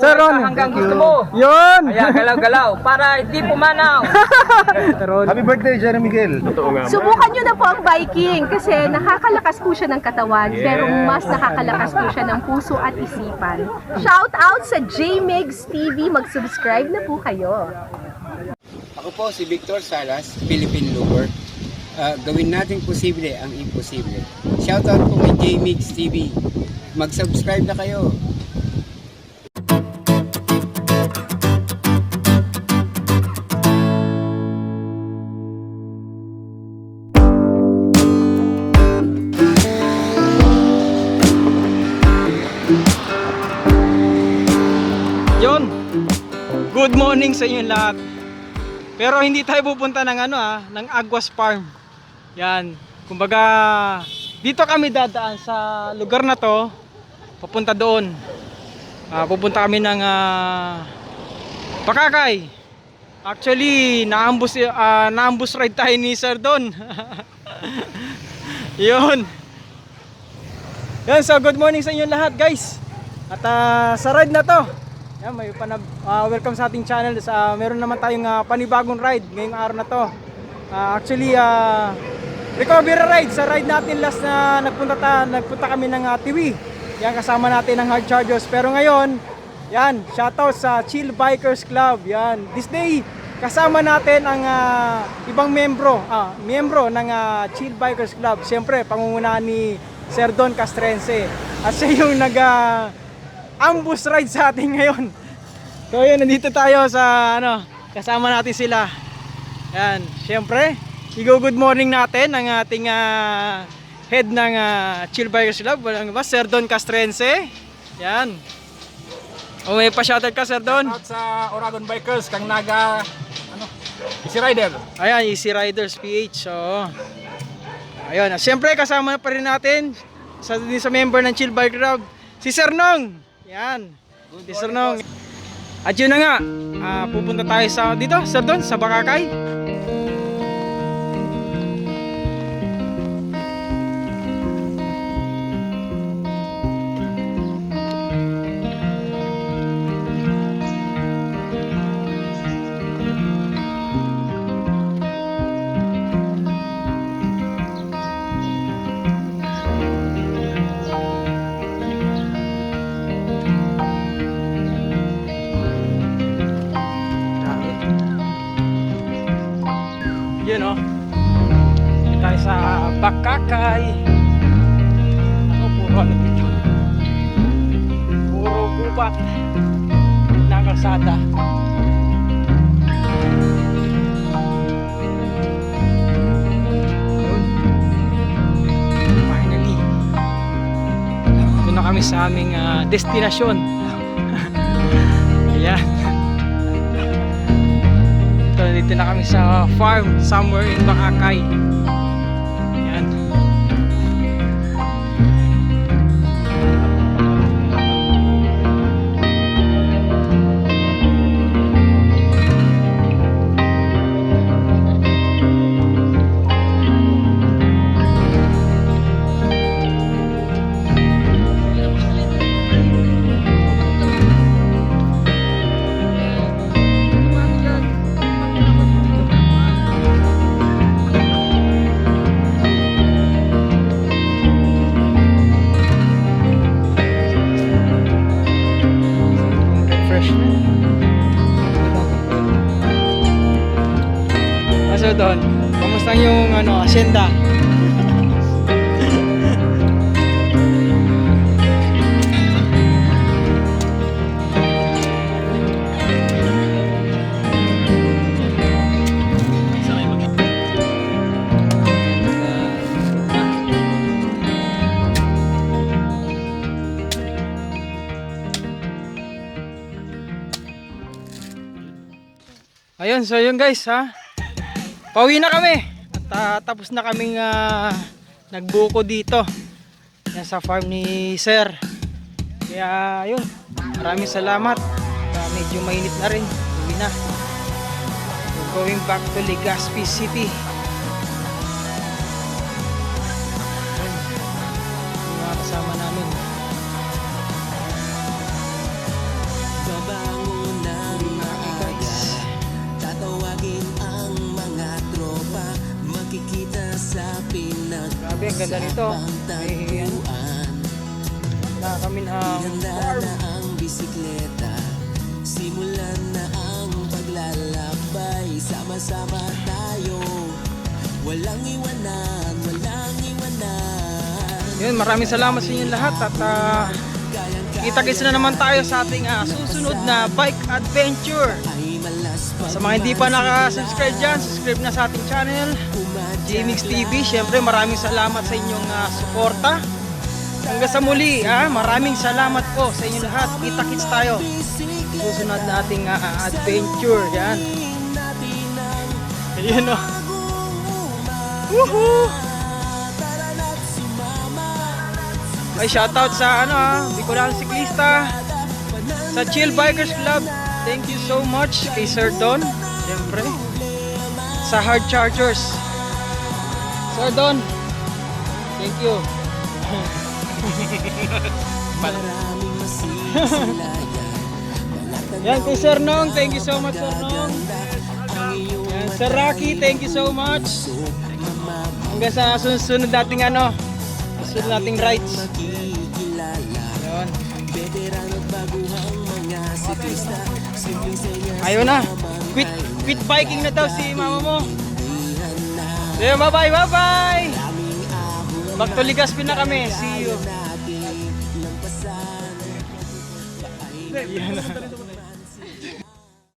Sir Ron, hanggang gusto mo. yun! Kaya galaw-galaw para hindi pumanaw. Sir Ron. Happy birthday, Jerry Miguel. Subukan nyo na po ang biking kasi nakakalakas po siya ng katawan pero mas nakakalakas po siya ng puso at isipan. Shout out sa JMigs TV, mag-subscribe na po kayo. Ako po si Victor Salas, Philippine Looper. Gawin natin posible ang imposible. Shoutout po kay JMigs TV. Mag-subscribe na kayo. Yun! Good morning sa inyo lahat. Pero hindi tayo pupunta ng ng Aguas Farm. Yan. Kumbaga, dito kami dadaan sa lugar na to. Papunta doon. Pupunta kami ng Pakakay. Actually, na-ambush ride tayo ni Sir Don. Yun. Yan, so good morning sa inyo lahat, guys. At sa ride na to, yan, may welcome sa ating channel. Meron naman tayong panibagong ride ngayong araw na to. Actually, recovery ride. Sa ride natin last na nagpunta kami ng Tiwi. Yan, kasama natin ang Hard Chargers. Pero ngayon, yan, shoutout sa Chill Bikers Club. Yan, this day, kasama natin ang ibang miyembro ng Chill Bikers Club. Siyempre, pangungunahan ni Sir Don Castrense. At siya yung ambush ride sa atin ngayon. So yun, nandito tayo sa kasama natin sila. Yan, syempre, good morning natin ang ating head ng Chill Bikers Club, Sir Don Castrense. Yan. O may pa-shoutout ka, Sir Don? At sa Oragon Bikers, kang naga Easy Rider. Ayan, Easy Riders PH. So, ayun, syempre kasama pa rin natin sa member ng Chill Bike Club, si Sir Nong. Yan. Si Sir Nong. At yun na nga, pupunta tayo dito, Sir Don, sa Bakakay. Yun tayo sa Bakakay. Puro dito, puro gubat ng kalsada. Yun. Finally, ito na kami sa aming destinasyon. Ayan. Dito na kami sa farm somewhere in Bakakay. Yan. So Don, kamusta yung asyenda? Ayun, so yun guys pauwi na kami at tapos na kaming nagbuko dito yan sa farm ni Sir. Kaya yun, maraming salamat. Medyo mainit na rin, uwi na. We're going back to Legazpi City. Yun, yung mga kasama namin. So ganda nito. May ano, na kami ang farm. ang bisikleta, simulan na ang paglalakbay, sama-sama tayo, walang iwanan, walang iwanan. Yun, maraming salamat sa inyo lahat at kita-kits na naman tayo sa ating susunod na bike adventure. Ay malas pa Sa mga hindi pa nakasubscribe dyan, subscribe na sa ating channel, JMix TV. Siyempre maraming salamat sa inyong suporta. Hanggang sa muli, maraming salamat po sa inyo lahat. Kita-kits tayo susunod na ating adventure. Yan. Ayun o. Woohoo! Ay, shoutout sa Bicolano Siklista, sa Chill Bikers Club. Thank you so much kay Sir Don. Siyempre. Sa Hard Chargers. Sir Don, thank you. maraming masisilayan. Yan kay Sir Nong, thank you so much Sir Nong. Yan, Sir Rocky, thank you so much. Hanggang sa susunod nating susunod nating rides. Yun. Ayun na, quit biking na daw si mama mo. Yeah, bye bye. Back to Legazpi na kami. See you. Yan na.